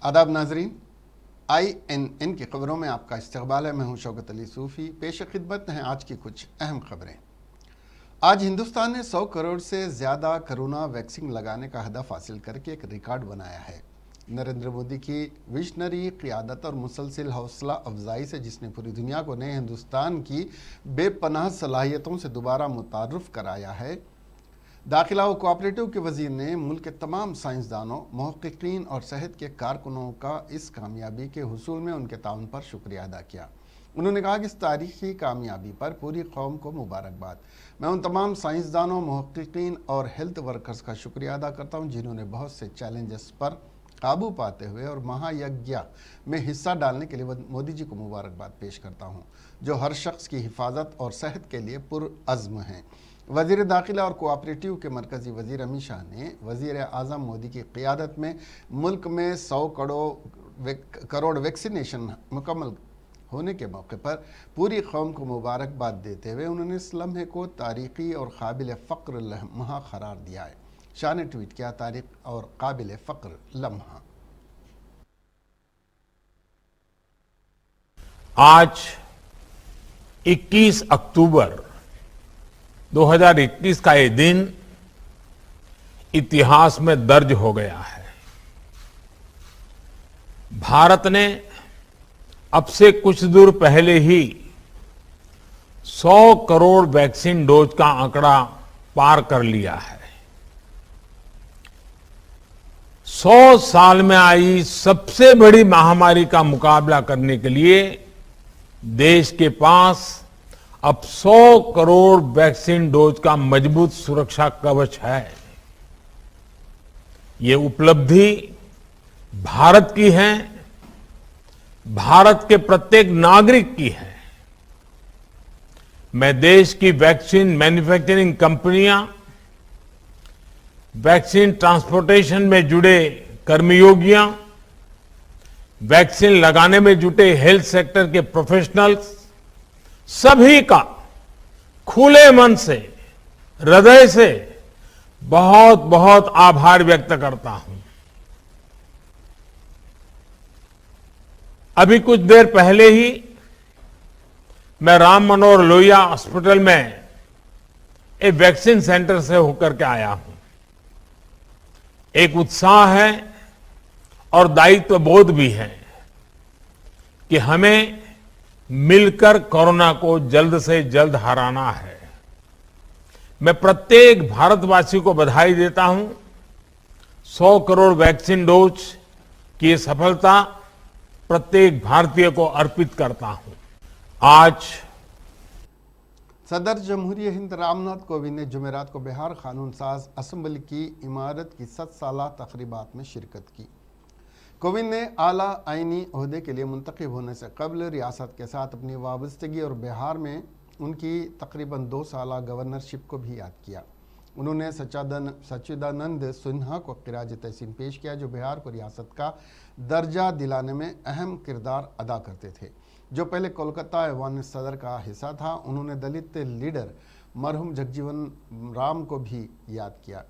आदाब नाजरीन, INN की खबरों में आपका इस्तकबाल है। मैं हूं शौकत अली सूफ़ी। पेश खिदमत हैं आज की कुछ अहम खबरें। आज हिंदुस्तान ने 100 करोड़ से ज़्यादा कोरोना वैक्सीन लगाने का हदफ हासिल करके एक रिकॉर्ड बनाया है। नरेंद्र मोदी की विजनरी क़ियादत और मुसलसिल हौसला अफजाई से, जिसने पूरी दुनिया को नए हिंदुस्तान की बेपनाह सलाहियतों से दोबारा मुतारुफ़ कराया है, दाखिला व कोऑपरेटिव के वजीर ने मुल्क के तमाम साइंसदानों, मुहक्किकीन और सेहत के कारकुनों का इस कामयाबी के हुसूल में उनके ताउन पर शुक्रिया अदा किया। उन्होंने कहा कि इस तारीखी कामयाबी पर पूरी कौम को मुबारकबाद। मैं उन तमाम साइंसदानों, मुहक्किकीन और हेल्थ वर्कर्स का शुक्रिया अदा करता हूँ जिन्होंने बहुत से चैलेंजेस पर काबू पाते हुए और महायज्ञ में हिस्सा डालने के लिए मोदी जी को मुबारकबाद पेश करता हूँ, जो हर शख्स की हिफाजत और सेहत के लिए पुरअज़्म हैं। वज़ीर दाखिला और कोऑपरेटिव के मरकज़ी वज़ीर अमित शाह ने वज़ीर आज़म मोदी की क़ियादत में मुल्क में 100 करोड़ वैक्सीनेशन मुकम्मल होने के मौके पर पूरी कौम को मुबारकबाद देते हुए उन्होंने इस लम्हे को तारीख़ी और काबिल फ़ख्र लम्हा करार दिया है। शाह ने ट्वीट किया, तारीख़ और काबिल फ़ख्र लम्हा। आज 21 अक्टूबर 2021 का ये दिन इतिहास में दर्ज हो गया है। भारत ने अब से कुछ दूर पहले ही 100 करोड़ वैक्सीन डोज का आंकड़ा पार कर लिया है। 100 साल में आई सबसे बड़ी महामारी का मुकाबला करने के लिए देश के पास अब 100 करोड़ वैक्सीन डोज का मजबूत सुरक्षा कवच है। ये उपलब्धि भारत की है, भारत के प्रत्येक नागरिक की है। मैं देश की वैक्सीन मैन्युफैक्चरिंग कंपनियां, वैक्सीन ट्रांसपोर्टेशन में जुड़े कर्मयोगियां, वैक्सीन लगाने में जुटे हेल्थ सेक्टर के प्रोफेशनल्स, सभी का खुले मन से, हृदय से बहुत बहुत आभार व्यक्त करता हूं। अभी कुछ देर पहले ही मैं राम मनोहर लोहिया हॉस्पिटल में एक वैक्सीन सेंटर से होकर के आया हूं। एक उत्साह है और दायित्व बोध भी है कि हमें मिलकर कोरोना को जल्द से जल्द हराना है। मैं प्रत्येक भारतवासी को बधाई देता हूं। 100 करोड़ वैक्सीन डोज की सफलता प्रत्येक भारतीय को अर्पित करता हूं। आज सदर जमहूरिया हिंद रामनाथ कोविंद ने जुमेरात को बिहार कानून साज असम्बली की इमारत की 7 साला तकरीबात में शिरकत की। कोविंद ने आला आईनी ओहदे के लिए मुंतखब होने से कबल रियासत के साथ अपनी वाबस्तगी और बिहार में उनकी तकरीबन 2 साला गवर्नरशिप को भी याद किया। उन्होंने सच्चिदानंद सिन्हा को खिराज तहसीन पेश किया, जो बिहार को रियासत का दर्जा दिलाने में अहम किरदार अदा करते थे, जो पहले कोलकाता ऐवान सदर का हिस्सा था। उन्होंने दलित लीडर मरहूम जगजीवन राम को भी याद किया।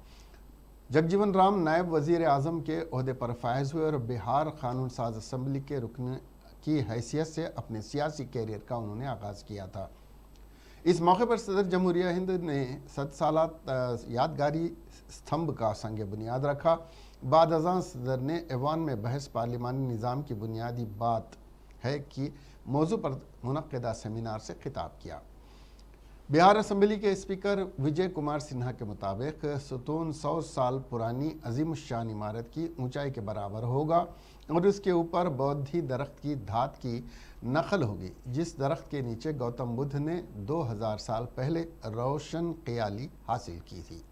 जगजीवन राम नायब वजीर आज़म के ओहदे पर फायज हुए और बिहार कानून साज असम्बली के रुकन की हैसियत से अपने सियासी कैरियर का उन्होंने आगाज़ किया था। इस मौके पर सदर जमहूरिया हिंद ने 7 साला यादगारी स्तंभ का संग बुनियाद रखा। बाद अज़ां सदर ने ऐवान में बहस पार्लिमानी निज़ाम की बुनियादी बात है कि मौजू पर मुनक्किदा सेमिनार से खिताब किया। बिहार असम्बली के स्पीकर विजय कुमार सिन्हा के मुताबिक सुतून 100 साल पुरानी अजीम शान इमारत की ऊंचाई के बराबर होगा और इसके ऊपर बौद्धि दरख्त की धात की नकल होगी, जिस दरख्त के नीचे गौतम बुद्ध ने 2000 साल पहले रोशन क़ियाली हासिल की थी।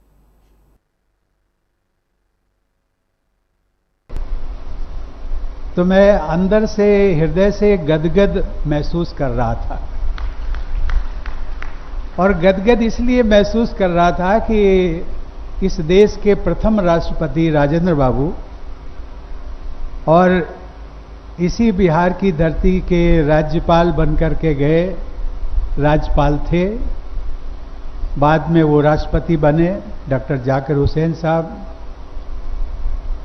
तो मैं अंदर से, हृदय से गदगद महसूस कर रहा था। और गदगद इसलिए महसूस कर रहा था कि इस देश के प्रथम राष्ट्रपति राजेंद्र बाबू और इसी बिहार की धरती के राज्यपाल बनकर के गए राज्यपाल थे। बाद में वो राष्ट्रपति बने, डॉक्टर जाकिर हुसैन साहब।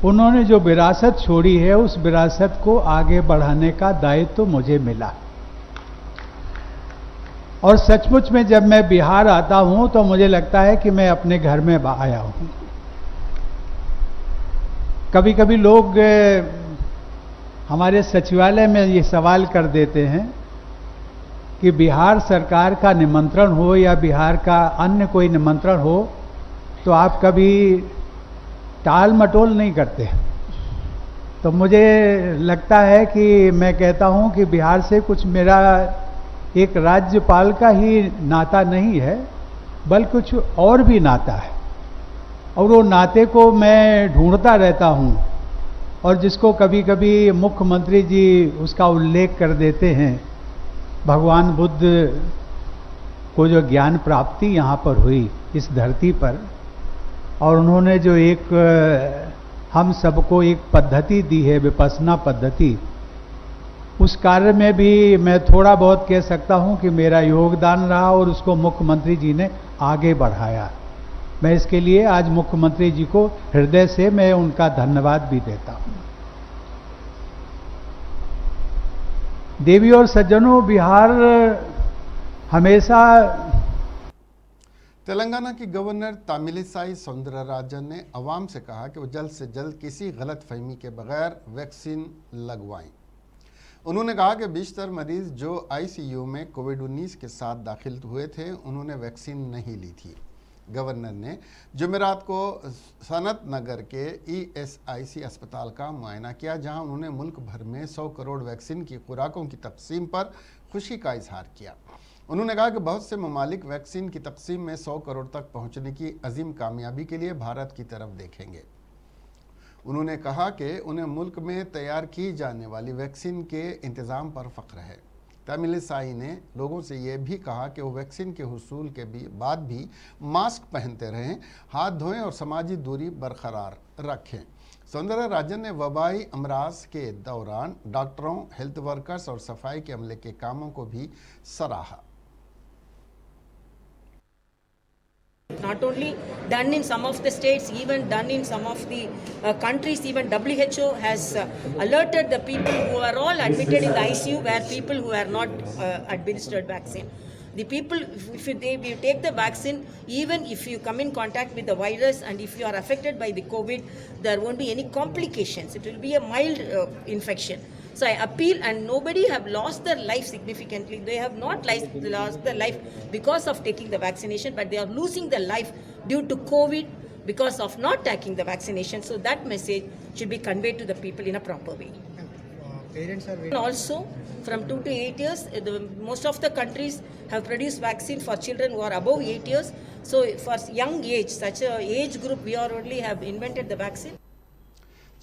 उन्होंने जो विरासत छोड़ी है उस विरासत को आगे बढ़ाने का दायित्व तो मुझे मिला। और सचमुच में जब मैं बिहार आता हूं तो मुझे लगता है कि मैं अपने घर में आया हूं। कभी कभी लोग हमारे सचिवालय में ये सवाल कर देते हैं कि बिहार सरकार का निमंत्रण हो या बिहार का अन्य कोई निमंत्रण हो तो आप कभी टाल मटोल नहीं करते। तो मुझे लगता है कि मैं कहता हूं कि बिहार से कुछ मेरा एक राज्यपाल का ही नाता नहीं है बल्कि कुछ और भी नाता है, और वो नाते को मैं ढूंढता रहता हूं, और जिसको कभी कभी मुख्यमंत्री जी उसका उल्लेख कर देते हैं। भगवान बुद्ध को जो ज्ञान प्राप्ति यहाँ पर हुई इस धरती पर, और उन्होंने जो एक हम सबको एक पद्धति दी है, विपश्यना पद्धति, उस कार्य में भी मैं थोड़ा बहुत कह सकता हूं कि मेरा योगदान रहा और उसको मुख्यमंत्री जी ने आगे बढ़ाया। मैं इसके लिए आज मुख्यमंत्री जी को हृदय से मैं उनका धन्यवाद भी देता हूं। देवी और सज्जनों, बिहार हमेशा तेलंगाना की गवर्नर तमिलिसाई सौंदरराजन ने अवाम से कहा कि वो जल्द से जल्द किसी गलत फहमी के बगैर वैक्सीन लगवाएं। उन्होंने कहा कि बेशतर मरीज जो आईसीयू में कोविड-19 के साथ दाखिल हुए थे उन्होंने वैक्सीन नहीं ली थी। गवर्नर ने जुमेरात को सनत नगर के ईएसआईसी अस्पताल का मुआयना किया, जहां उन्होंने मुल्क भर में 100 करोड़ वैक्सीन की खुराकों की तकसीम पर खुशी का इजहार किया। उन्होंने कहा कि बहुत से ममालिक वैक्सीन की तकसीम में 100 करोड़ तक पहुंचने की अजीम कामयाबी के लिए भारत की तरफ देखेंगे। उन्होंने कहा कि उन्हें मुल्क में तैयार की जाने वाली वैक्सीन के इंतज़ाम पर फ़ख्र है। तमिलिसाई ने लोगों से यह भी कहा कि वो वैक्सीन के हुसूल के बाद भी मास्क पहनते रहें, हाथ धोएं और समाजी दूरी बरकरार रखें। सौंदरराजन ने वबाई अमराज के दौरान डॉक्टरों, हेल्थ वर्कर्स और सफाई के अमले के कामों को भी सराहा। Not only done in some of the states, even done in some of the countries. Even WHO has alerted the people who are all admitted in the ICU where people who are not administered vaccine. The people, if you take the vaccine, even if you come in contact with the virus and if you are affected by the COVID, there won't be any complications. It will be a mild infection. So I appeal, and nobody have lost their life significantly. They have not lost their life because of taking the vaccination, but they are losing their life due to COVID because of not taking the vaccination. So that message should be conveyed to the people in a proper way. Parents are waiting. Also, from 2 to 8 years, most of the countries have produced vaccine for children who are above 8 years. So for young age, such a age group, we already have invented the vaccine.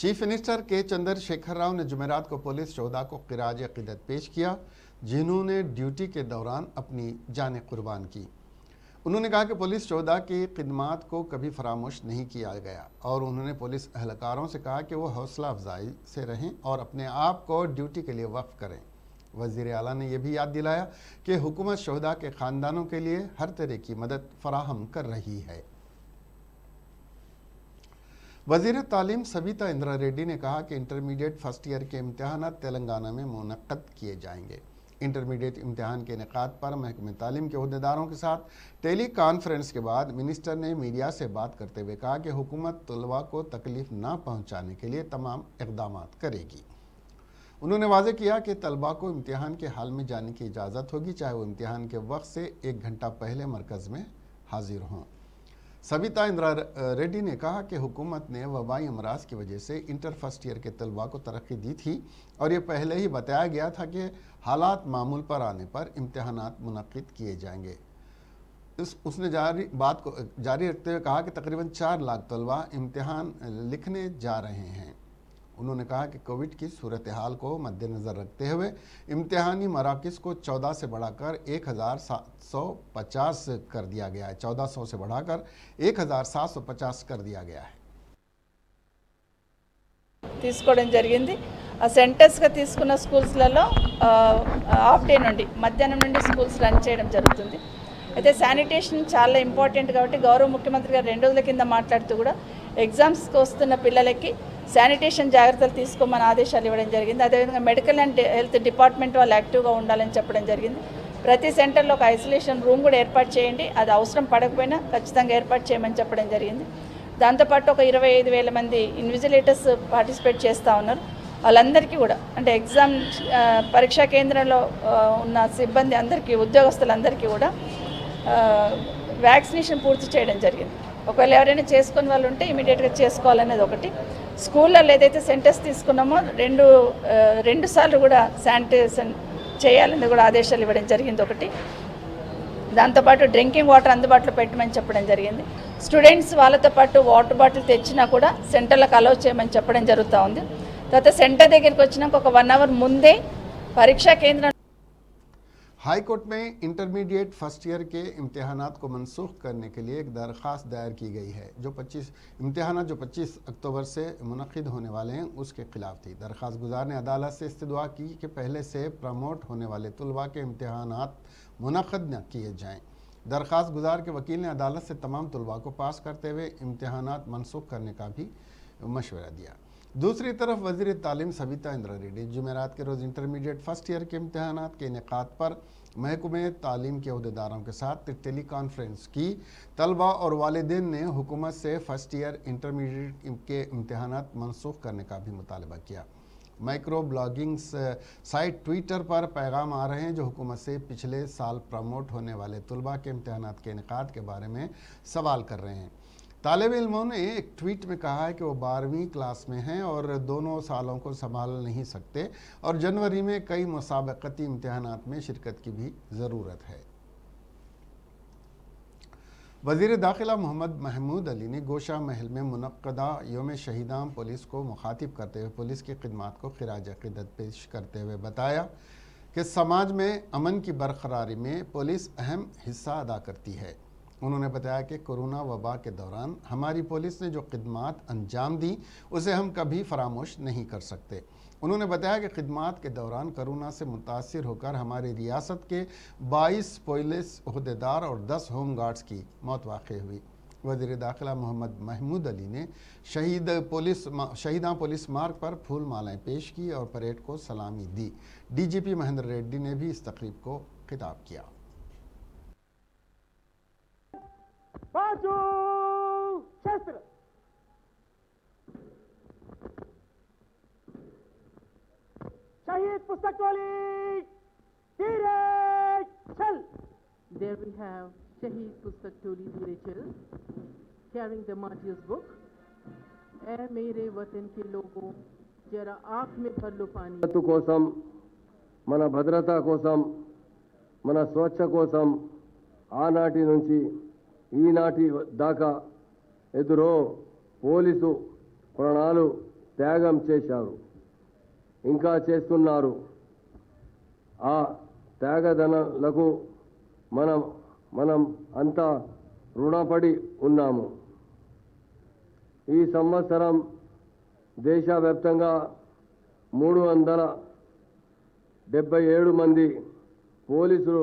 Chief minister के चंद्रशेखर राव ने जुमेरात को police शोहदा को ख़िराज अक़ीदत पेश किया, जिन्होंने duty के दौरान अपनी जानें कुर्बान की। उन्होंने कहा कि पुलिस शोहदा की खिदमात को कभी फरामोश नहीं किया गया, और उन्होंने पुलिस एहलकारों से कहा कि वो हौसला अफजाई से रहें और अपने आप को ड्यूटी के लिए वक्फ करें। वज़ीर आला ने यह भी याद दिलाया कि हुकूमत शोहदा के ख़ानदानों के लिए हर तरह की मदद फराहम कर रही है। वज़ीर तालीम सविता इंदिरा रेड्डी ने कहा कि इंटरमीडिएट फर्स्ट ईयर के इम्तिहान तेलंगाना में मुनक़्क़द किए जाएंगे। इंटरमीडिएट इम्तिहान के इनेक़ाद पर महकमे तालीम के अहदेदारों के साथ टेली कॉन्फ्रेंस के बाद मिनिस्टर ने मीडिया से बात करते हुए कहा कि हुकूमत तलबा को तकलीफ़ ना पहुँचाने के लिए तमाम इक़दाम करेगी। उन्होंने वाज़ेह किया कि तलबा को इम्तिहान के हाल में जाने की इजाज़त होगी, चाहे वो इम्तिहान के वक्त से 1 घंटा पहले मरकज़ में हाजिर हों। सविता इंदिरा रेड्डी ने कहा कि हुकूमत ने वबाई अमराज की वजह से इंटर फर्स्ट ईयर के तलबा को तरक्की दी थी, और ये पहले ही बताया गया था कि हालात मामूल पर आने पर इम्तिहानात मुनक़्क़िद किए जाएंगे। उसने बात को जारी रखते हुए कहा कि तकरीबन 4 लाख तलबा इम्तिहान लिखने जा रहे हैं। उन्होंने कहा कि कोविड की सूरत हाल को मद्देनज़र रखते हुए इम्तिहानी मराकिज़ को 14 से बढ़ाकर 1750 कर दिया गया है। 1400 से बढ़ाकर 1750 कर दिया गया है। తీసుకోవడం జరిగింది। సెంటర్స్గా తీసుకున్న స్కూల్స్లలో హాఫ్ డే నుండి మధ్యాహ్నం నుండి స్కూల్స్ రన్ చేయడం జరుగుతుంది। అయితే శానిటేషన్ చాలా ఇంపార్టెంట్ కాబట్టి గౌరవ ముఖ్యమంత్రి గారు 2 రోజుల కింద మాట్లాడుతూ కూడా ఎగ్జామ్స్కి వస్తున్న పిల్లలకి శానిటేషన్ జాగ్రత్తలు తీసుకోమని ఆదేశాలు ఇవ్వడం జరిగింది. అదేవిధంగా మెడికల్ అండ్ హెల్త్ డిపార్ట్మెంట్ వాళ్ళు యాక్టివ్గా ఉండాలని చెప్పడం జరిగింది. ప్రతి సెంటర్లో ఒక ఐసోలేషన్ రూమ్ కూడా ఏర్పాటు చేయండి, అది అవసరం పడకపోయినా ఖచ్చితంగా ఏర్పాటు చేయమని చెప్పడం జరిగింది. దాంతోపాటు ఒక 25,000 మంది ఇన్విజిలేటర్స్ పార్టిసిపేట్ చేస్తూ ఉన్నారు. వాళ్ళందరికీ కూడా అంటే ఎగ్జామ్ పరీక్షా కేంద్రంలో ఉన్న సిబ్బంది అందరికీ, ఉద్యోగస్తులందరికీ కూడా వ్యాక్సినేషన్ పూర్తి చేయడం జరిగింది. ఒకవేళ ఎవరైనా చేసుకుని వాళ్ళు ఉంటే ఇమీడియట్గా చేసుకోవాలనేది ఒకటి. స్కూళ్ళల్లో ఏదైతే సెంటర్స్ తీసుకున్నామో రెండు సార్లు కూడా శానిటైజేషన్ చేయాలని కూడా ఆదేశాలు ఇవ్వడం జరిగింది ఒకటి. దాంతోపాటు డ్రింకింగ్ వాటర్ అందుబాటులో పెట్టమని చెప్పడం జరిగింది. స్టూడెంట్స్ వాళ్ళతో పాటు వాటర్ బాటిల్ తెచ్చినా కూడా సెంటర్లకు అలౌ చేయమని చెప్పడం జరుగుతూ ఉంది. తర్వాత సెంటర్ దగ్గరికి వచ్చినాక ఒక 1 అవర్ ముందే పరీక్షా కేంద్రం हाई कोर्ट में इंटरमीडिएट फर्स्ट ईयर के इम्तिहानात को मनसूख करने के लिए एक दरख्वास्त दायर की गई है जो 25 अक्टूबर से मुनक़िद होने वाले हैं उसके खिलाफ थी। दरख्वास्त गुजार ने अदालत से इस्तदुआ की कि पहले से प्रमोट होने वाले तुलबा के इम्तिहानात मुनक़िद न किए जाएँ। दरख्वास्त गुजार के वकील ने अदालत से तमाम तुलबा को पास करते हुए इम्तिहानात मनसूख करने का भी मशवरा दिया। दूसरी तरफ वज़ीर तालीम सविता इंद्रा रेड्डी जुमेरात के रोज़ इंटरमीडिएट फर्स्ट ईयर के इम्तिहानात के इनेकाद पर महकमे तालीम के अहदेदारों के साथ टेली कॉन्फ्रेंस की। तलबा और वालिदैन ने हुकूमत से फर्स्ट ईयर इंटरमीडिएट के इम्तिहानात मनसूख करने का भी मुतालबा किया। माइक्रो ब्लॉगिंग साइट ट्विटर पर पैगाम आ रहे हैं जो हुकूमत से पिछले साल प्रमोट होने वाले तुलबा के इम्तिहानात के इनेकाद के बारे में सवाल कर रहे हैं। तालिब इल्मों ने एक ट्वीट में कहा है कि वो 12वीं क्लास में हैं और दोनों सालों को संभाल नहीं सकते और जनवरी में कई मुसाबकती इम्तिहानात में शिरकत की भी ज़रूरत है। वज़ीर दाखिला मोहम्मद महमूद अली ने गोशा महल में मुनक्कदा योम शहीदान पुलिस को मुखातिब करते हुए पुलिस की खिदमात को खिराज अक़ीदत पेश करते हुए बताया कि समाज में अमन की बरकरारी में पुलिस अहम हिस्सा अदा करती है। उन्होंने बताया कि कोरोना वबा के दौरान हमारी पुलिस ने जो खिदमात अंजाम दी उसे हम कभी फरामोश नहीं कर सकते। उन्होंने बताया कि खिदमात के दौरान कोरोना से मुतासिर होकर हमारी रियासत के 22 पुलिस अहदेदार और 10 होम गार्ड्स की मौत वाक़ई हुई। वज़ीर दाखिला मोहम्मद महमूद अली ने शहीदां पुलिस मार्ग पर फूल मालाएँ पेश की और परेड को सलामी दी। DGP महेंद्र रेड्डी ने भी इस तकरीब को खिताब किया। बाजू शस्त्र शहीद पुस्तक टोली धीरे चल। There we have Shaheed Pustak Toli Dheere Chal carrying the Martyrs book. ए मेरे वतन के लोगों जरा आँख में भर लो पानी కోసం మన భద్రత కోసం మన స్వచ్ఛ కోసం ఆనాటి నుంచి ఈనాటి దాకా ఎదురో పోలీసు ప్రాణాలు త్యాగం చేశారు, ఇంకా చేస్తున్నారు. ఆ త్యాగదనులకు మనం అంతా రుణపడి ఉన్నాము. ఈ సంవత్సరం దేశవ్యాప్తంగా 377 మంది పోలీసులు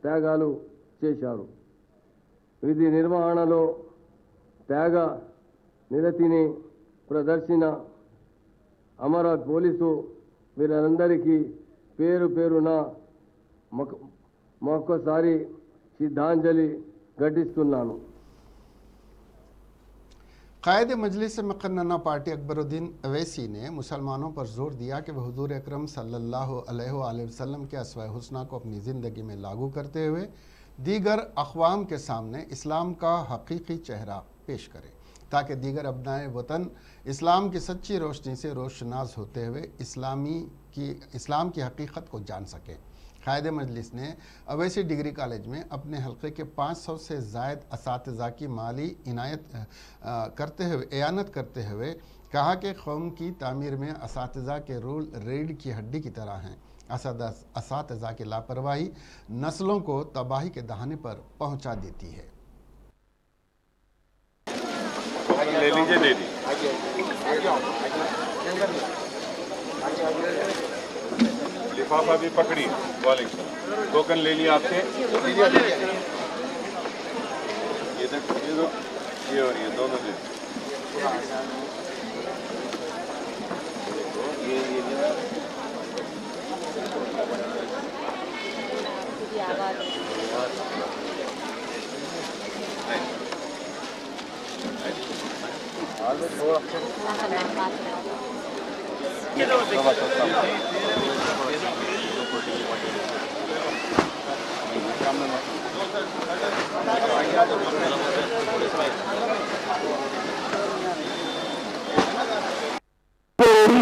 త్యాగాలు చేశారు. విధి నిర్వహణలో త్యాగ నిరతిని ప్రదర్శిన అమర పోలీసు వీరందరికీ పేరు పేరున మరొకసారి శ్రద్ధాంజలి ఘటిస్తున్నాను. कायद मजलिस मुक़न्नना पार्टी अकबरुद्दीन अवैसी ने मुसलमानों पर जोर दिया कि वह हुजूर अकरम सल्लल्लाहु अलैहि वसल्लम के अस्वा हुस्ना को अपनी ज़िंदगी में लागू करते हुए दीगर अक़वाम के सामने इस्लाम का हकीकी चेहरा पेश करें ताकि दीगर अबनाए वतन इस्लाम की सच्ची रोशनी से रोशनास होते हुए इस्लाम की हकीकत को जान सकें। कायद मजलिस ने अवैसी डिग्री कॉलेज में अपने हल्के के 500 से ज़ायद असातिज़ा की माली इनायत करते हुए कहा कि कौम की तामीर में असातिज़ा के रोल रीढ़ की हड्डी की तरह हैं। असातिज़ा की लापरवाही नस्लों को तबाही के दहाने पर पहुंचा देती है। ले लीजिए लिफाफा भी पकड़ी, टोकन ले लिया आपसे, ये और ये दोनों ले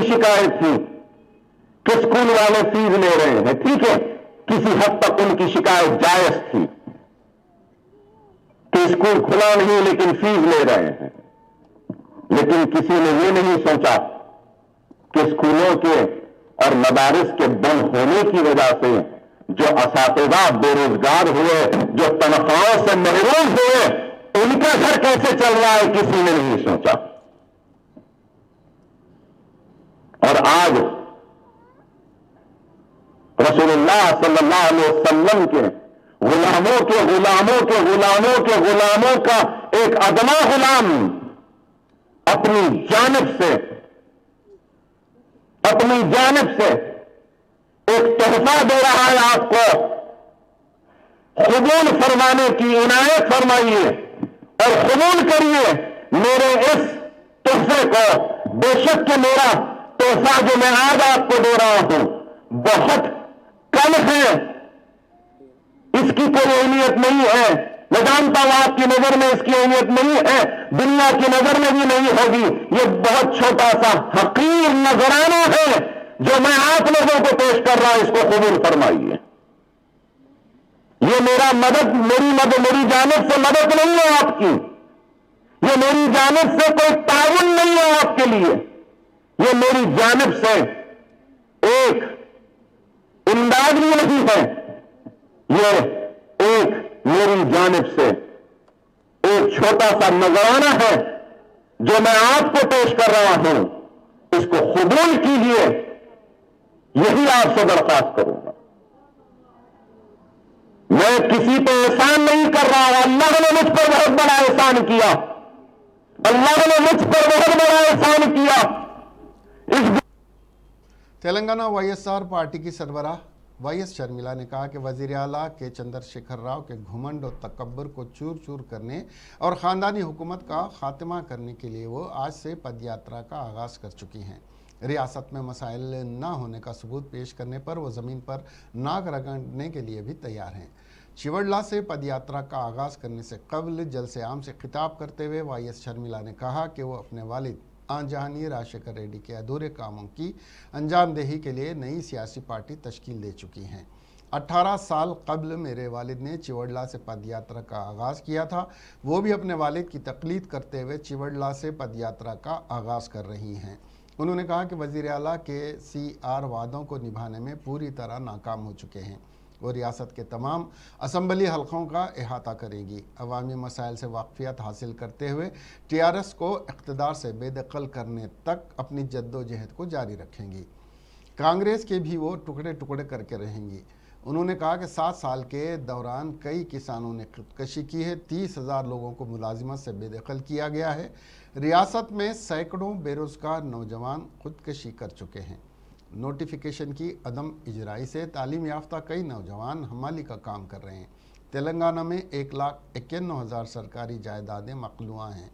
शिकायत थी कि स्कूल वाले फीस ले रहे हैं। ठीक है, किसी हद तक उनकी शिकायत जायज थी कि स्कूल खुला नहीं लेकिन फीस ले रहे हैं, लेकिन किसी ने ये नहीं सोचा कि स्कूलों के और मदारिस के बंद होने की वजह से जो असातिज़ा बेरोजगार हुए, जो तनख्वाहों से महरूम हुए, उनका घर कैसे चल रहा है, किसी ने नहीं सोचा। और आज रसूलुल्लाह सल्लल्लाहु अलैहि वसल्लम के गुलामों के गुलामों के गुलामों के गुलामों का एक अदना गुलाम अपनी जानिब से एक तोहफा दे रहा है आपको, कबूल फरमाने की इनायत फरमाइए और कबूल करिए मेरे इस तोहफे को। बेशक कि मेरा तोहफा जो मैं आज आपको दे रहा हूं बहुत कम है, इसकी कोई अहमियत नहीं है। मैं जानता हूं आपकी नजर में इसकी अहमियत नहीं है, दुनिया की नजर में भी नहीं होगी। ये बहुत छोटा सा हकीर नजराना है जो मैं आप लोगों को पेश कर रहा हूं, इसको कबूल फरमाइए। ये मेरी जानिब से मदद नहीं है आपकी, ये मेरी जानिब से कोई ताउन नहीं है आपके लिए, ये मेरी जानिब से एक इमदाद भी नहीं है, ये एक मेरी जानिब से एक छोटा सा नजराना है जो मैं आपको पेश कर रहा हूं, इसको कबूल कीजिए, यही आपसे दरख्वास्त करूंगा। मैं किसी पे एहसान नहीं कर रहा हूं, अल्लाह ने मुझ पर बहुत बड़ा एहसान किया, अल्लाह ने मुझ पर बहुत बड़ा एहसान किया। तेलंगाना वाईएसआर पार्टी की सरबराह वाईएस शर्मिला ने कहा कि वजीर आला के चंद्रशेखर राव के घुमंड और तकब्बुर को चूर चूर करने और ख़ानदानी हुकूमत का खात्मा करने के लिए वो आज से पदयात्रा का आगाज़ कर चुकी हैं। रियासत में मसाइल ना होने का सबूत पेश करने पर वो ज़मीन पर नाक रगड़ने के लिए भी तैयार हैं। चिवड़ला से पदयात्रा का आगाज़ करने से कबल जलसे आम से खिताब करते हुए वाईएस शर्मिला ने कहा कि वो अपने वालिद आंजहानी राजशेखर रेड्डी के अधूरे कामों की अंजामदेही के लिए नई सियासी पार्टी तश्कील दे चुकी हैं। 18 साल कबल मेरे वालिद ने चिवड़ला से पदयात्रा का आगाज़ किया था, वो भी अपने वालिद की तकलीद करते हुए चिवड़ला से पदयात्रा का आगाज़ कर रही हैं। उन्होंने कहा कि वज़ीर आला के CR वादों को निभाने में पूरी तरह नाकाम हो चुके हैं। वो रियासत के तमाम असम्बली हलकों का अहाता करेगी, अवामी मसाइल से वाकफियत हासिल करते हुए TRS को इक़्तिदार से बेदखल करने तक अपनी जद्दोजहद को जारी रखेंगी। कांग्रेस के भी वो टुकड़े टुकड़े करके रहेंगी। उन्होंने कहा कि 7 साल के दौरान कई किसानों ने खुदकशी की है, 30,000 लोगों को मुलाजिमत से बेदखल किया गया है। रियासत में सैकड़ों बेरोज़गार नौजवान खुदकशी कर चुके हैं। नोटिफिकेशन की अदम इजराई से तालीम याफ्ता कई नौजवान हमाली का काम कर रहे हैं। तेलंगाना में 1,51,000 सरकारी जायदादें मकलूआ हैं।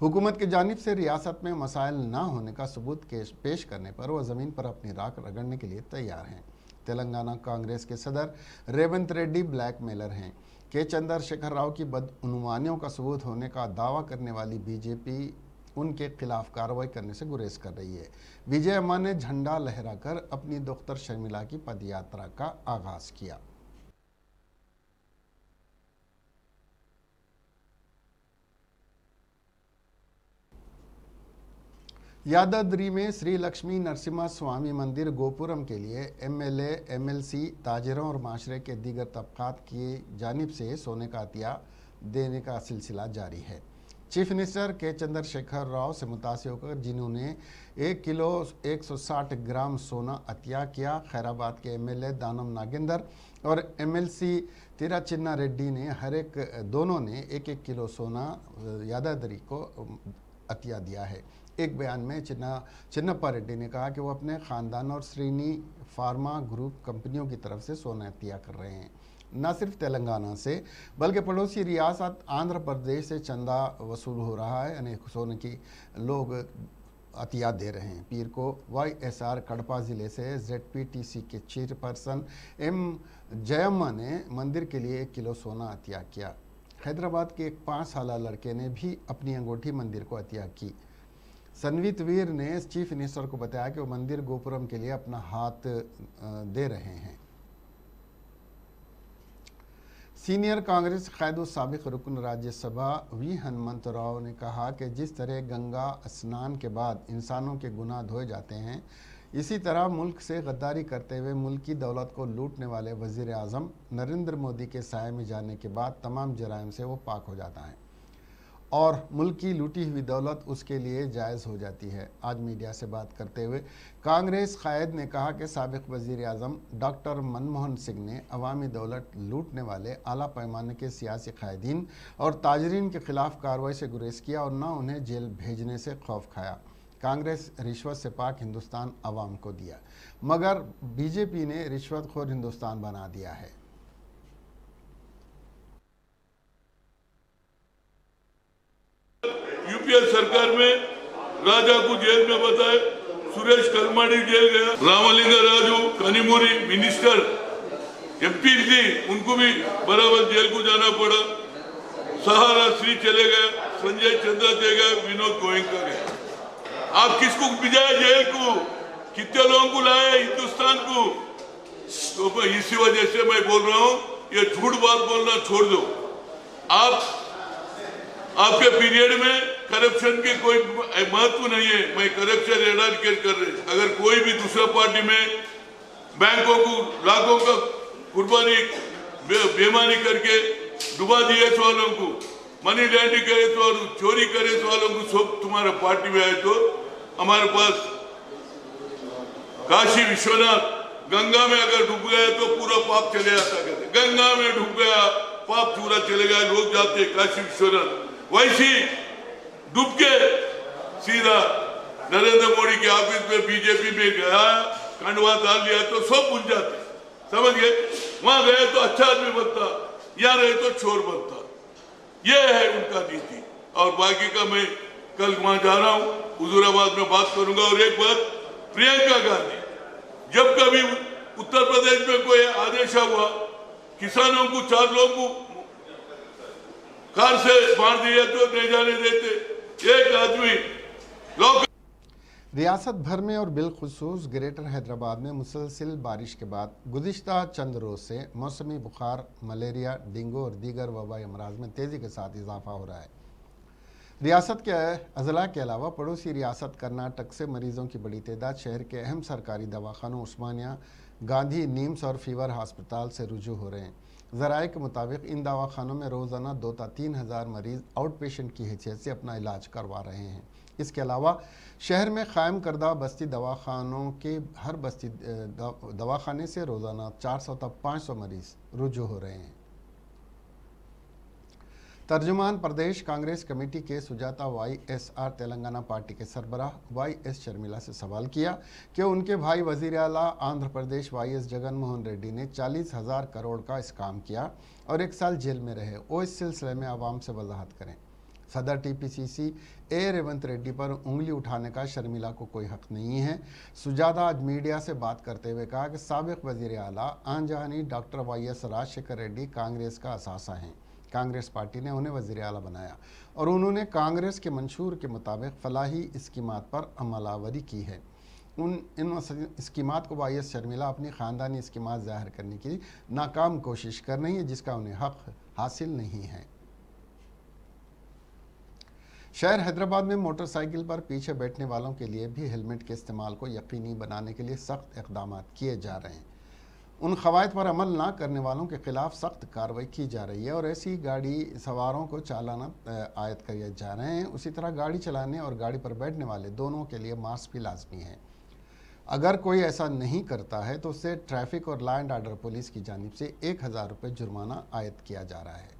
हुकूमत की जानिब से रियासत में मसाइल ना होने का सबूत पेश करने पर वह ज़मीन पर अपनी राख रगड़ने के लिए तैयार हैं। तेलंगाना कांग्रेस के सदर रेवंत रेड्डी ब्लैकमेलर हैं। के चंद्रशेखर राव की बदउनवानियों का सबूत होने का दावा करने वाली बीजेपी उनके खिलाफ कार्रवाई करने से गुरेज कर रही है। विजय अम्मा ने झंडा लहराकर अपनी दोख्तर शर्मिला की पदयात्रा का आगाज किया। यादाद्री में श्री लक्ष्मी नरसिम्हा स्वामी मंदिर गोपुरम के लिए MLA MLC ताजिरों और माशरे के दीगर तबकात की जानिब से सोने का अतिया देने का सिलसिला जारी है। चीफ मिनिस्टर के चंद्रशेखर राव से मुतासिर होकर जिन्होंने 1 किलो 160 ग्राम सोना अतिया किया, खैराबाद के MLA दानम नागेंदर और MLC तिराचिन्ना रेड्डी ने दोनों ने 1-1 किलो सोना यादाद्री को अतिया दिया है। एक बयान में चिन्नप्पा रेड्डी ने कहा कि वो अपने खानदान और श्रीनी फार्मा ग्रुप कंपनियों की तरफ से सोना अतिया कर रहे हैं। न सिर्फ तेलंगाना से बल्कि पड़ोसी रियासत आंध्र प्रदेश से चंदा वसूल हो रहा है। अनेक सोने की लोग अतिया दे रहे हैं। पीर को YSR कड़पा ज़िले से ZPTC के चेयरपर्सन M जयम्मा ने मंदिर के लिए 1 किलो सोना अतिया किया। हैदराबाद के एक 5 साल लड़के ने भी अपनी अंगूठी मंदिर को अतिया की। सनवीत वीर ने चीफ मिनिस्टर को बताया कि वो मंदिर गोपुरम के लिए अपना हाथ दे रहे हैं। सीनियर कांग्रेस क़ायद साबिक़ रुकन राज्यसभा V हनुमंत राव ने कहा कि जिस तरह गंगा स्नान के बाद इंसानों के गुनाह धोए जाते हैं, इसी तरह मुल्क से गद्दारी करते हुए मुल्क की दौलत को लूटने वाले वज़ीर आज़म नरेंद्र मोदी के साए में जाने के बाद तमाम जराइम से वो पाक हो जाता है और मुल्क की लूटी हुई दौलत उसके लिए जायज़ हो जाती है। आज मीडिया से बात करते हुए कांग्रेस क़ायद ने कहा कि साबिक़ वज़ीर आज़म डॉक्टर मनमोहन सिंह ने अवामी दौलत लूटने वाले आला पैमाने के सियासी क़ायदीन और ताजरीन के ख़िलाफ़ कार्रवाई से गुरेज किया और न उन्हें जेल भेजने से खौफ खाया। कांग्रेस रिश्वत से पाक हिंदुस्तान अवाम को दिया, मगर बीजेपी ने रिश्वतखोर हिंदुस्तान बना दिया है। यूपीए सरकार में राजा को जेल में बताए, सुरेश कलमाडी जेल गया, रामलिंगा राजू कनिमोरी मिनिस्टर MP थी, उनको भी बराबर जेल को जाना पड़ा। सहारा श्री चले गए, संजय चंद्रा चले गए, विनोद गोयंका गए। आप किसको भिजाए जेल को? कितने लोगों को लाए हिंदुस्तान को? तो इसी वजह से मैं बोल रहा हूं, ये झूठ बात बोलना छोड़ दो। आपके पीरियड में करप्शन की कोई महत्व नहीं है। मैं करप्शन एराडिकेट कर रहे। अगर कोई भी दूसरा पार्टी में बैंकों को लाखों का कुर्बानी बेईमानी करके डुबा दिए वालों को, मनी लैंडिंग करे तो और चोरी करे वालों को सब तुम्हारा पार्टी में आए तो हमारे पास काशी विश्वनाथ गंगा में अगर डूब गया तो पूरा पाप चले जाता। कहते गंगा में डूब गया पाप पूरा चले गया, लोग जाते काशी विश्वनाथ। वैसी डूब के सीधा नरेंद्र मोदी के ऑफिस में बीजेपी में गया, कंडवा डाल लिया तो सब भूल जाते। समझ गए? वहां गए तो अच्छा आदमी बनता, यहाँ रहे तो चोर बनता। ये है उनका नीति। और बाकी का मैं कल वहां जा रहा हूं, हुजूराबाद में बात करूंगा। और एक बात, प्रियंका गांधी, जब कभी उत्तर प्रदेश में कोई आदेश हुआ किसानों को 4 लोगों को कार से मार दिया तो नहीं जाने देते। एक आदमी रियासत भर में और बिलखुसूस ग्रेटर हैदराबाद में मुसलसिल बारिश के बाद गुज़िश्ता चंद रोज़ से मौसमी बुखार, मलेरिया, डेंगू और दीगर वबाई अमराज में तेज़ी के साथ इजाफा हो रहा है। रियासत के अजला के अलावा पड़ोसी रियासत कर्नाटक से मरीजों की बड़ी तादाद शहर के अहम सरकारी दवाखानों उस्मानिया, गांधी, नीम्स और फीवर अस्पताल से रुजू हो रहे हैं। ज़राए के मुताबिक इन दवाखानों में रोज़ाना 2 से 3 हज़ार मरीज़ आउट पेशेंट की हैसियत से अपना इलाज करवा रहे हैं। इसके अलावा शहर में क़ायम करदा बस्ती दवाखानों के हर बस्ती दवाखाने से रोज़ाना 400 से 500 मरीज़ रुजू हो रहे हैं। तर्जुमान प्रदेश कांग्रेस कमेटी के सुजाता YSR तेलंगाना पार्टी के सरबराह YS शर्मिला से सवाल किया कि उनके भाई वज़ीर आला आंध्र प्रदेश YS जगन मोहन रेड्डी ने 40,000 करोड़ का स्काम किया और 1 साल जेल में रहे। वो इस सिलसिले में आवाम से वजाहत करें। सदर TPCC A रेवंत रेड्डी पर उंगली उठाने का शर्मिला को कोई हक नहीं है। सुजाता आज मीडिया से बात करते हुए कहा कि साबिक़ वज़ीर आला आंजहानी डॉक्टर YS राजशेखर रेड्डी कांग्रेस का असासा हैं। कांग्रेस पार्टी ने उन्हें वज़ीर आला बनाया और उन्होंने कांग्रेस के मंशूर के मुताबिक फलाही स्कीमात पर अमलावरी की है। इन स्कीमात को YS शर्मिला अपनी ख़ानदानी स्कीमात ज़ाहिर करने की नाकाम कोशिश कर रही है, जिसका उन्हें हक हासिल नहीं है। शहर हैदराबाद में मोटरसाइकिल पर पीछे बैठने वालों के लिए भी हेलमेट के इस्तेमाल को यकीनी बनाने के लिए सख्त इक़दाम किए जा रहे हैं। उन क़वायद पर अमल ना करने वालों के ख़िलाफ़ सख्त कार्रवाई की जा रही है और ऐसी गाड़ी सवारों को चालाना आयद किए जा रहे हैं। उसी तरह गाड़ी चलाने और गाड़ी पर बैठने वाले दोनों के लिए मास्क भी लाजमी है। अगर कोई ऐसा नहीं करता है तो उससे ट्रैफिक और लॉ एंड ऑर्डर पुलिस की जानिब से 1000 रुपये जुर्माना आयद किया जा रहा है।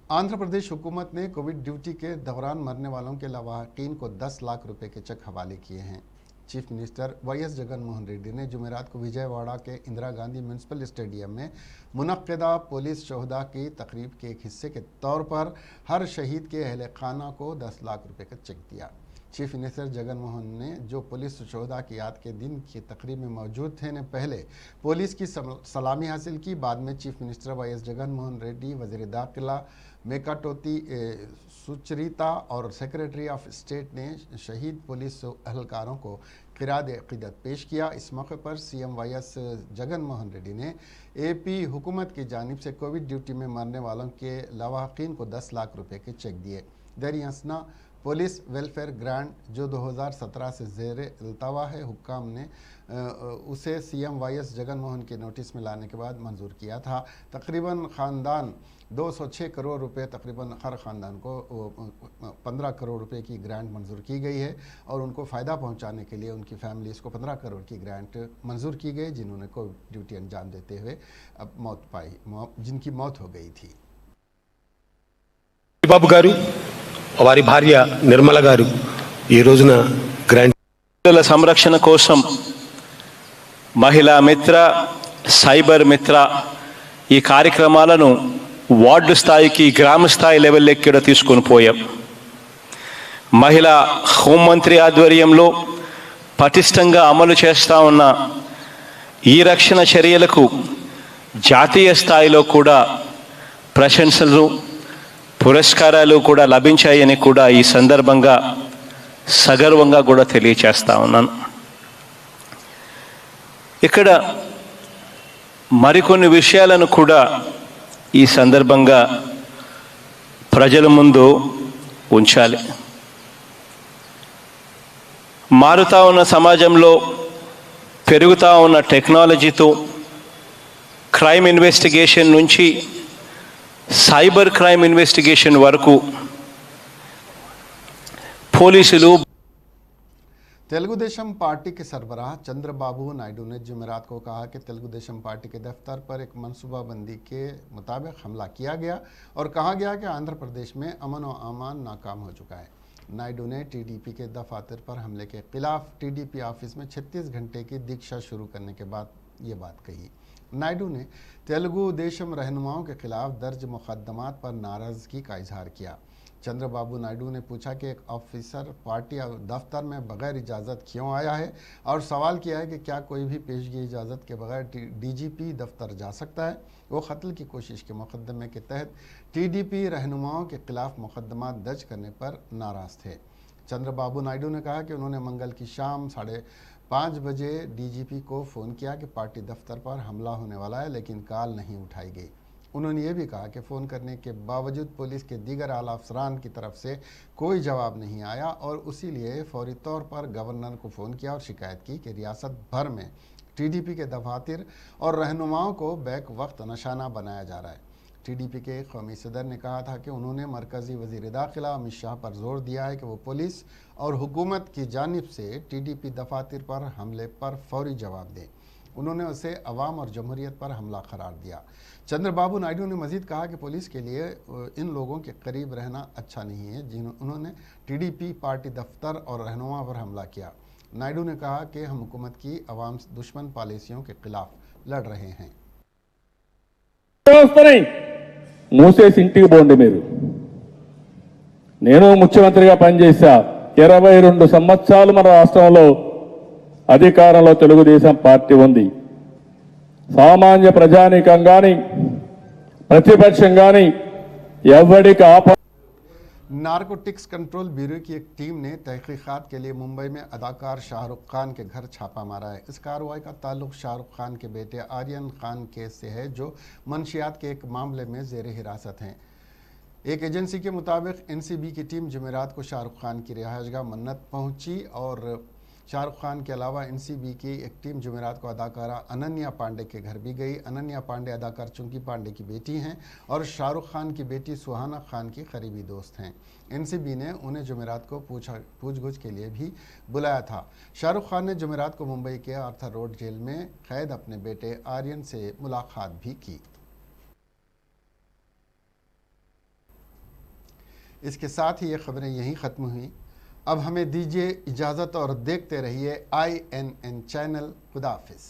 आंध्र प्रदेश हुकूमत ने कोविड ड्यूटी के दौरान मरने वालों के लवाहकीन को 10 लाख रुपए के चेक हवाले किए हैं। Chief minister YS. जगन मोहन रेड्डी ने जुमेरात को विजयवाड़ा के इंदिरा गांधी म्यूनसिपल स्टेडियम में मुनक्किदा पुलिस शोहदा की तकरीब के एक हिस्से के तौर पर हर शहीद के अहले खाना को 10 लाख रुपए का चेक दिया। चीफ मिनिस्टर जगन मोहन ने जो पुलिस शोहदा की याद के दिन की तकरीब में मौजूद थे ने पहले पुलिस की सलामी हासिल की। बाद में चीफ मिनिस्टर वाई.एस. जगन मोहन रेड्डी, वज़ीर दाखिला मेकाटोती सुचरिता और सेक्रेटरी ऑफ स्टेट ने शहीद पुलिस अहलकारों को क़िराद अक़ीदत पेश किया। इस मौके पर सीएम वाई.एस. जगन मोहन रेड्डी ने एपी हुकूमत की जानिब से कोविड ड्यूटी में मरने वालों के लवाहकीन को 10 लाख रुपए के चेक दिए। दरियासना पुलिस वेलफेयर ग्रांट जो 2017 से ज़ेर अल्तवा है, हुक्काम ने उसे सीएम वाई.एस. जगन मोहन के नोटिस में लाने के बाद मंजूर किया था। तकरीबन ख़ानदान 206 करोड़ रुपए, तकरीबन हर ख़ानदान को 15 करोड़ रुपए की ग्रांट मंजूर की गई है और उनको फ़ायदा पहुंचाने के लिए उनकी फैमिलीज़ को 15 करोड़ की ग्रांट मंजूर की गई, जिन्होंने कोविड ड्यूटी अंजाम देते हुए अब मौत पाई, जिनकी मौत हो गई थी। బాబు గారు వారి భార్య నిర్మల గారు ఈ రోజున గ్రాంట్ సంరక్షణ కోసం మహిళా మిత్ర, సైబర్ మిత్ర ఈ కార్యక్రమాలను వార్డు స్థాయికి, గ్రామ స్థాయి లెవెల్లోకి కూడా తీసుకొని పోయాం. మహిళా హోంమంత్రి ఆధ్వర్యంలో పటిష్టంగా అమలు చేస్తూ ఉన్న ఈ రక్షణ చర్యలకు జాతీయ స్థాయిలో కూడా ప్రశంసలు, పురస్కారాలు కూడా లభించాయని కూడా ఈ సందర్భంగా సగర్వంగా కూడా తెలియచేస్తా ఉన్నాను. ఇక్కడ మరికొన్ని విషయాలను కూడా ఈ సందర్భంగా ప్రజల ముందు ఉంచాలి. మారుతా ఉన్న సమాజంలో పెరుగుతా ఉన్న టెక్నాలజీతో క్రైమ్ ఇన్వెస్టిగేషన్ నుంచి సైబర్ క్రైమ్ ఇన్వెస్టిగేషన్ వరకు పోలీసులు तेलुगुदेशम पार्टी के सरबराह चंद्रबाबू नायडू ने जुमेरात को कहा कि तेलुगुदेशम पार्टी के दफ्तर पर एक मनसूबाबंदी के मुताबिक हमला किया गया और कहा गया कि आंध्र प्रदेश में अमन व अमान नाकाम हो चुका है। नायडू ने टीडीपी के दफातर पर हमले के खिलाफ टीडीपी ऑफिस में 36 घंटे की दीक्षा शुरू करने के बाद ये बात कही। नायडू ने तेलुगुदेशम रहनुमाओं के खिलाफ दर्ज मुकदमात पर नाराज़गी का इजहार किया। चंद्रबाबू नायडू ने पूछा कि एक ऑफिसर पार्टी दफ्तर में बगैर इजाज़त क्यों आया है और सवाल किया है कि क्या कोई भी पेशगी इजाज़त के बगैर डीजीपी दफ्तर जा सकता है। वो कत्ल की कोशिश के मुकदमे के तहत टीडीपी रहनुमाओं के खिलाफ मुकदमा दर्ज करने पर नाराज़ थे। चंद्रबाबू नायडू ने कहा कि उन्होंने मंगल की शाम 5:30 बजे डीजीपी को फ़ोन किया कि पार्टी दफ्तर पर हमला होने वाला है, लेकिन कॉल नहीं उठाई गई। उन्होंने ये भी कहा कि फ़ोन करने के बावजूद पुलिस के दीगर आला अफसरान की तरफ से कोई जवाब नहीं आया और उसी लिए फौरी तौर पर गवर्नर को फ़ोन किया और शिकायत की कि रियासत भर में टीडीपी के दफातर और रहनुमाओं को बैक वक्त निशाना बनाया जा रहा है। टीडीपी के कौमी सदर ने कहा था कि उन्होंने मरकज़ी वज़ीर दाखिला अमित शाह पर जोर दिया है कि वो पुलिस और हुकूमत की जानिब से टीडीपी दफातर पर हमले पर फौरी जवाब दें। उन्होंने उसे अवाम और जमहूरियत पर हमला करार दिया। चंद्रबाबू नायडू ने मजीद कहा कि पुलिस के लिए इन लोगों के करीब रहना अच्छा नहीं है जिन्होंने टीडीपी पार्टी दफ्तर और रहनुमा पर हमला किया। नायडू ने कहा कि हम हुकूमत की अवाम दुश्मन पॉलिसियों के खिलाफ लड़ रहे हैं। మూసేసి ఇంటికి పోండి. మీరు నేను ముఖ్యమంత్రిగా పనిచేశా. 22 సంవత్సరాలు మన రాష్ట్రంలో అధికారంలో తెలుగుదేశం పార్టీ ఉంది. సామాన్య ప్రజానీకం కానీ ప్రతిపక్షం కానీ ఎవరికి नारकोटिक्स कंट्रोल ब्यूरो की एक टीम ने तहकीकात के लिए मुंबई में अदाकार शाहरुख खान के घर छापा मारा है। इस कार्रवाई का ताल्लुक शाहरुख खान के बेटे आर्यन खान केस से है, जो मंशियात के एक मामले में ज़ेर हिरासत हैं। एक एजेंसी के मुताबिक एनसीबी की टीम जुमेरात को शाहरुख खान की रिहाइशगाह मन्नत पहुंची और शाहरुख खान के अलावा एनसीबी की एक टीम जुमेरात को अदाकारा अनन्या पांडे के घर भी गई। अनन्या पांडे अदाकार चुंकी पांडे की बेटी हैं और शाहरुख खान की बेटी सुहाना खान की करीबी दोस्त हैं। एनसीबी ने उन्हें जुमेरात को पूछगछ के लिए भी बुलाया था। शाहरुख खान ने जुमेरात को मुंबई के आर्थर रोड जेल में कैद अपने बेटे आर्यन से मुलाकात भी की। इसके साथ ही ये खबरें यहीं ख़त्म हुई। अब हमें दीजिए इजाज़त और देखते रहिए INN चैनल। खुदा हाफिज़।